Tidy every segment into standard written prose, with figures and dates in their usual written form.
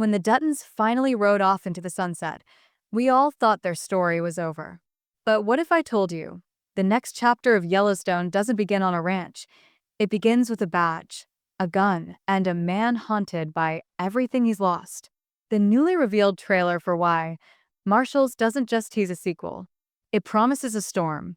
When the Duttons finally rode off into the sunset, we all thought their story was over. But what if I told you? The next chapter of Yellowstone doesn't begin on a ranch. It begins with a badge, a gun, and a man haunted by everything he's lost. The newly revealed trailer for YMarshals doesn't just tease a sequel. It promises a storm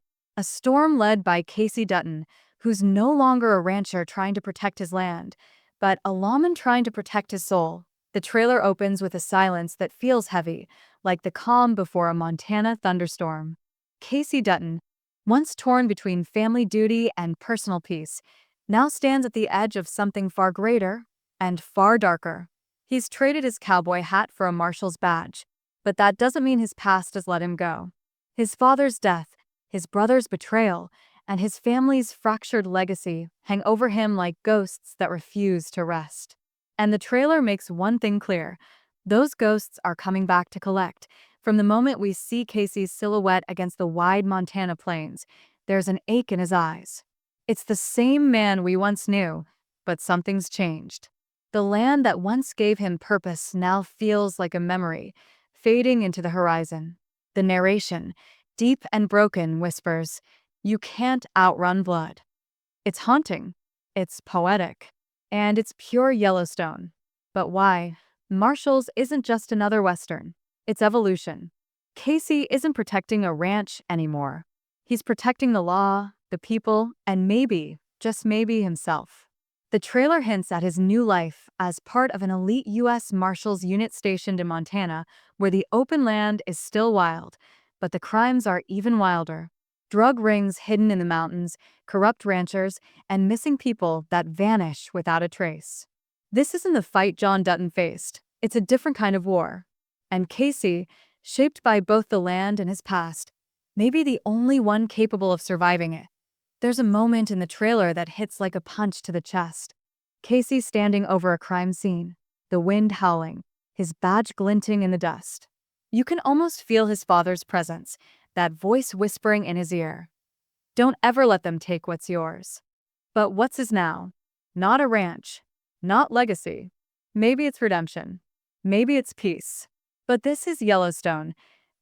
led by Casey Dutton, who's no longer a rancher trying to protect his land, but a lawman trying to protect his soul. The trailer opens with a silence that feels heavy, like the calm before a Montana thunderstorm. Casey Dutton, once torn between family duty and personal peace, now stands at the edge of something far greater and far darker. He's traded his cowboy hat for a marshal's badge, but that doesn't mean his past has let him go. His father's death, his brother's betrayal, and his family's fractured legacy hang over him like ghosts that refuse to rest. And the trailer makes one thing clear: those ghosts are coming back to collect. From the moment we see Casey's silhouette against the wide Montana plains, there's an ache in his eyes. It's the same man we once knew, but something's changed. The land that once gave him purpose now feels like a memory, fading into the horizon. The narration, deep and broken, whispers, "You can't outrun blood." It's haunting, it's poetic, and it's pure Yellowstone. But why? Marshals isn't just another Western. It's evolution. Casey isn't protecting a ranch anymore. He's protecting the law, the people, and maybe, just maybe, himself. The trailer hints at his new life as part of an elite U.S. Marshals unit stationed in Montana, where the open land is still wild, but the crimes are even wilder. Drug rings hidden in the mountains, corrupt ranchers, and missing people that vanish without a trace. This isn't the fight John Dutton faced. It's a different kind of war. And Casey, shaped by both the land and his past, may be the only one capable of surviving it. There's a moment in the trailer that hits like a punch to the chest. Casey standing over a crime scene, the wind howling, his badge glinting in the dust. You can almost feel his father's presence, that voice whispering in his ear. Don't ever let them take what's yours. But what's his now? Not a ranch, not legacy. Maybe it's redemption. Maybe it's peace. But this is Yellowstone.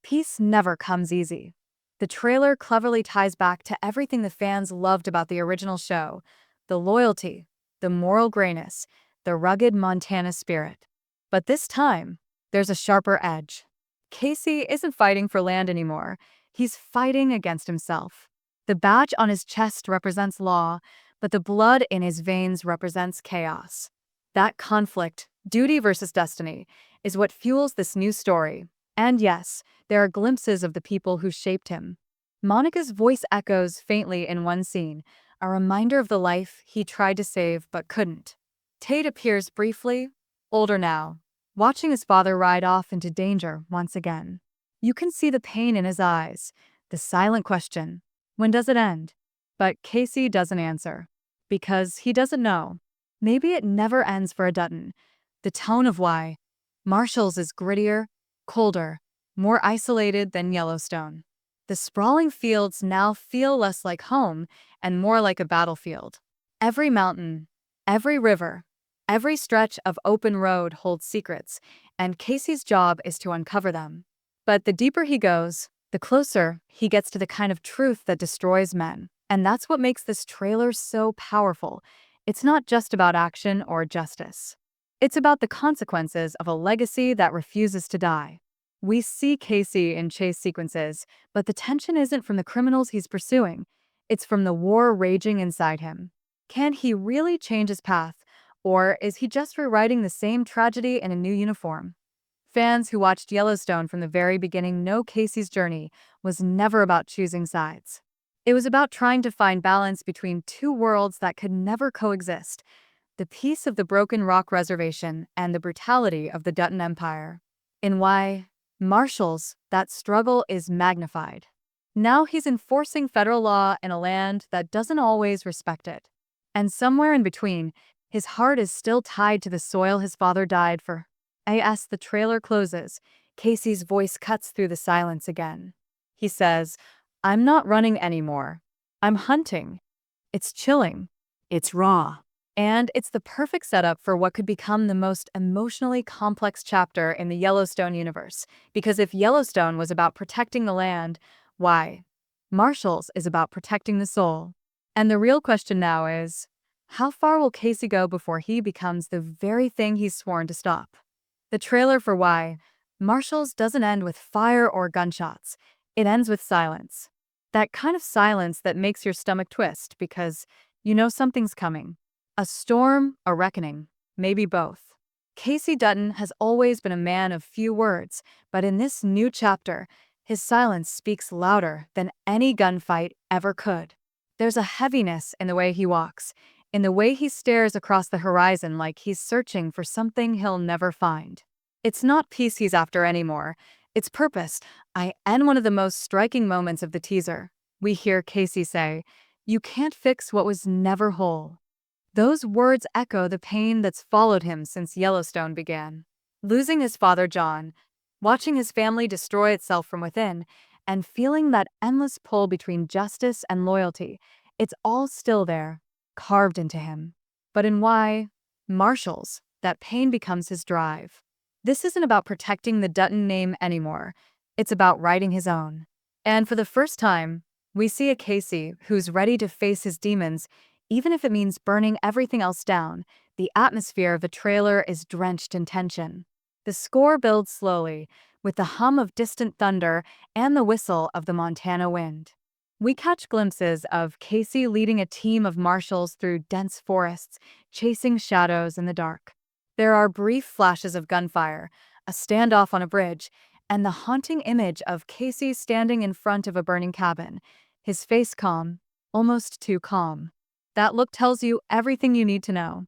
Peace never comes easy. The trailer cleverly ties back to everything the fans loved about the original show: the loyalty, the moral grayness, the rugged Montana spirit. But this time, there's a sharper edge. Casey isn't fighting for land anymore. He's fighting against himself. The badge on his chest represents law, but the blood in his veins represents chaos. That conflict, duty versus destiny, is what fuels this new story. And yes, there are glimpses of the people who shaped him. Monica's voice echoes faintly in one scene, a reminder of the life he tried to save but couldn't. Tate appears briefly, older now, watching his father ride off into danger once again. You can see the pain in his eyes, the silent question, when does it end? But Casey doesn't answer, because he doesn't know. Maybe it never ends for a Dutton. The tone of YMarshals is grittier, colder, more isolated than Yellowstone. The sprawling fields now feel less like home and more like a battlefield. Every mountain, every river, every stretch of open road holds secrets, and Casey's job is to uncover them. But the deeper he goes, the closer he gets to the kind of truth that destroys men. And that's what makes this trailer so powerful. It's not just about action or justice. It's about the consequences of a legacy that refuses to die. We see Casey in chase sequences, but the tension isn't from the criminals he's pursuing. It's from the war raging inside him. Can he really change his path, or is he just rewriting the same tragedy in a new uniform? Fans who watched Yellowstone from the very beginning know Casey's journey was never about choosing sides. It was about trying to find balance between two worlds that could never coexist: the peace of the Broken Rock Reservation and the brutality of the Dutton Empire. In YMarshals, that struggle is magnified. Now he's enforcing federal law in a land that doesn't always respect it. And somewhere in between, his heart is still tied to the soil his father died for. As the trailer closes, Casey's voice cuts through the silence again. He says, "I'm not running anymore. I'm hunting." It's chilling. It's raw. And it's the perfect setup for what could become the most emotionally complex chapter in the Yellowstone universe. Because if Yellowstone was about protecting the land, why? Marshals is about protecting the soul. And the real question now is, how far will Casey go before he becomes the very thing he's sworn to stop? The trailer for Why Marshals doesn't end with fire or gunshots. It ends with silence. That kind of silence that makes your stomach twist because you know something's coming. A storm, a reckoning, maybe both. Casey Dutton has always been a man of few words, but in this new chapter, his silence speaks louder than any gunfight ever could. There's a heaviness in the way he walks, in the way he stares across the horizon like he's searching for something he'll never find. It's not peace he's after anymore, it's purpose. And one of the most striking moments of the teaser, we hear Casey say, "You can't fix what was never whole." Those words echo the pain that's followed him since Yellowstone began. Losing his father John, watching his family destroy itself from within, and feeling that endless pull between justice and loyalty, it's all still there, carved into him. But in Why Marshals, that pain becomes his drive. This isn't about protecting the Dutton name anymore. It's about writing his own. And for the first time, we see a Casey who's ready to face his demons, even if it means burning everything else down. The atmosphere of the trailer is drenched in tension. The score builds slowly, with the hum of distant thunder and the whistle of the Montana wind. We catch glimpses of Casey leading a team of marshals through dense forests, chasing shadows in the dark. There are brief flashes of gunfire, a standoff on a bridge, and the haunting image of Casey standing in front of a burning cabin, his face calm, almost too calm. That look tells you everything you need to know.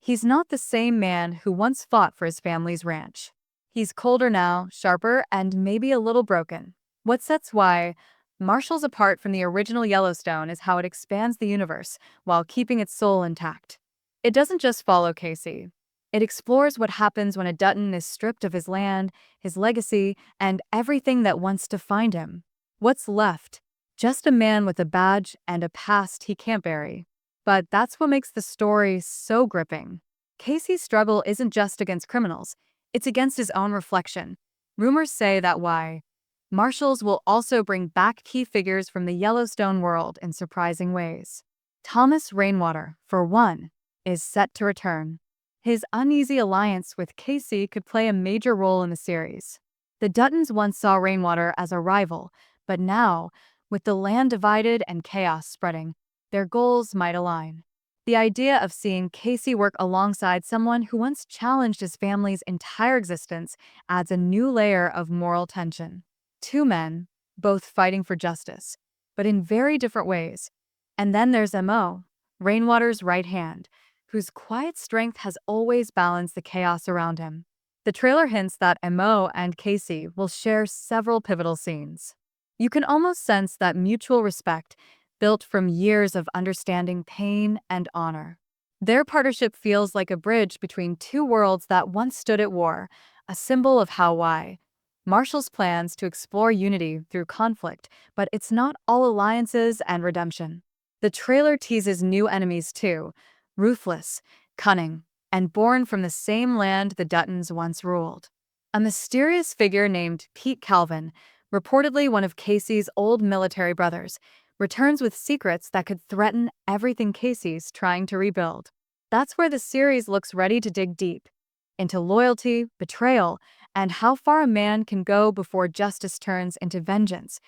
He's not the same man who once fought for his family's ranch. He's colder now, sharper, and maybe a little broken. What sets Why Marshals apart from the original Yellowstone is how it expands the universe while keeping its soul intact. It doesn't just follow Casey. It explores what happens when a Dutton is stripped of his land, his legacy, and everything that once defined him. What's left? Just a man with a badge and a past he can't bury. But that's what makes the story so gripping. Casey's struggle isn't just against criminals, it's against his own reflection. Rumors say that Why Marshals will also bring back key figures from the Yellowstone world in surprising ways. Thomas Rainwater, for one, is set to return. His uneasy alliance with Casey could play a major role in the series. The Duttons once saw Rainwater as a rival, but now, with the land divided and chaos spreading, their goals might align. The idea of seeing Casey work alongside someone who once challenged his family's entire existence adds a new layer of moral tension. Two men, both fighting for justice, but in very different ways. And then there's Mo, Rainwater's right hand, whose quiet strength has always balanced the chaos around him. The trailer hints that Mo and Casey will share several pivotal scenes. You can almost sense that mutual respect built from years of understanding pain and honor. Their partnership feels like a bridge between two worlds that once stood at war, a symbol of how Why Marshals plans to explore unity through conflict, but it's not all alliances and redemption. The trailer teases new enemies too, ruthless, cunning, and born from the same land the Duttons once ruled. A mysterious figure named Pete Calvin, reportedly one of Casey's old military brothers, returns with secrets that could threaten everything Casey's trying to rebuild. That's where the series looks ready to dig deep into loyalty, betrayal, and how far a man can go before justice turns into vengeance.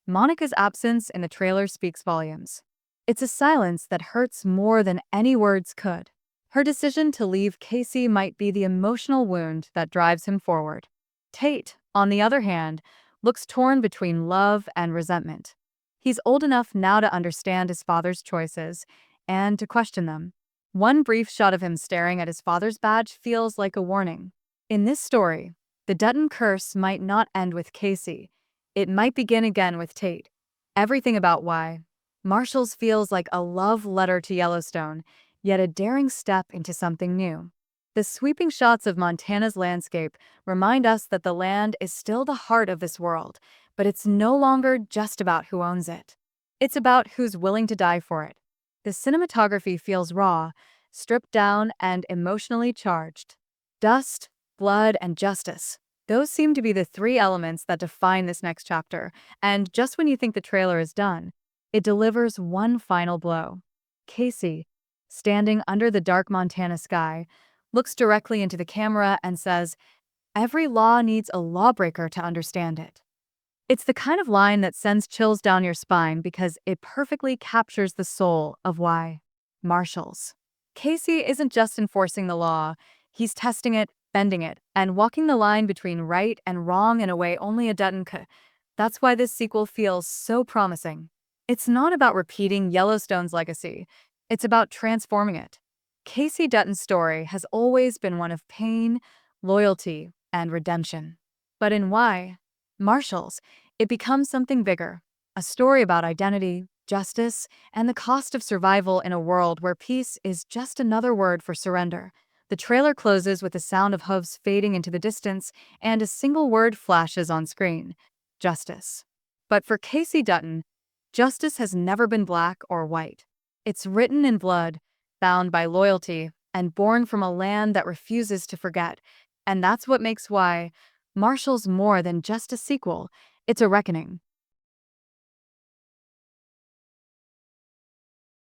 Monica's absence in the trailer speaks volumes. It's a silence that hurts more than any words could. Her decision to leave Casey might be the emotional wound that drives him forward. Tate, on the other hand, looks torn between love and resentment. He's old enough now to understand his father's choices and to question them. One brief shot of him staring at his father's badge feels like a warning. In this story, the Dutton curse might not end with Casey. It might begin again with Tate. Everything about Why Marshals feels like a love letter to Yellowstone, yet a daring step into something new. The sweeping shots of Montana's landscape remind us that the land is still the heart of this world, but it's no longer just about who owns it. It's about who's willing to die for it. The cinematography feels raw, stripped down and emotionally charged. Dust, blood, and justice. Those seem to be the three elements that define this next chapter, and just when you think the trailer is done, it delivers one final blow. Casey, standing under the dark Montana sky, looks directly into the camera and says, "Every law needs a lawbreaker to understand it." It's the kind of line that sends chills down your spine because it perfectly captures the soul of YMarshals. Casey isn't just enforcing the law, he's testing it, bending it, and walking the line between right and wrong in a way only a Dutton could. That's why this sequel feels so promising. It's not about repeating Yellowstone's legacy, it's about transforming it. Casey Dutton's story has always been one of pain, loyalty, and redemption. But in YMarshals, it becomes something bigger, a story about identity, justice, and the cost of survival in a world where peace is just another word for surrender. The trailer closes with the sound of hooves fading into the distance, and a single word flashes on screen: justice. But for Casey Dutton, justice has never been black or white. It's written in blood, bound by loyalty, and born from a land that refuses to forget. And that's what makes YMarshals more than just a sequel. It's a reckoning.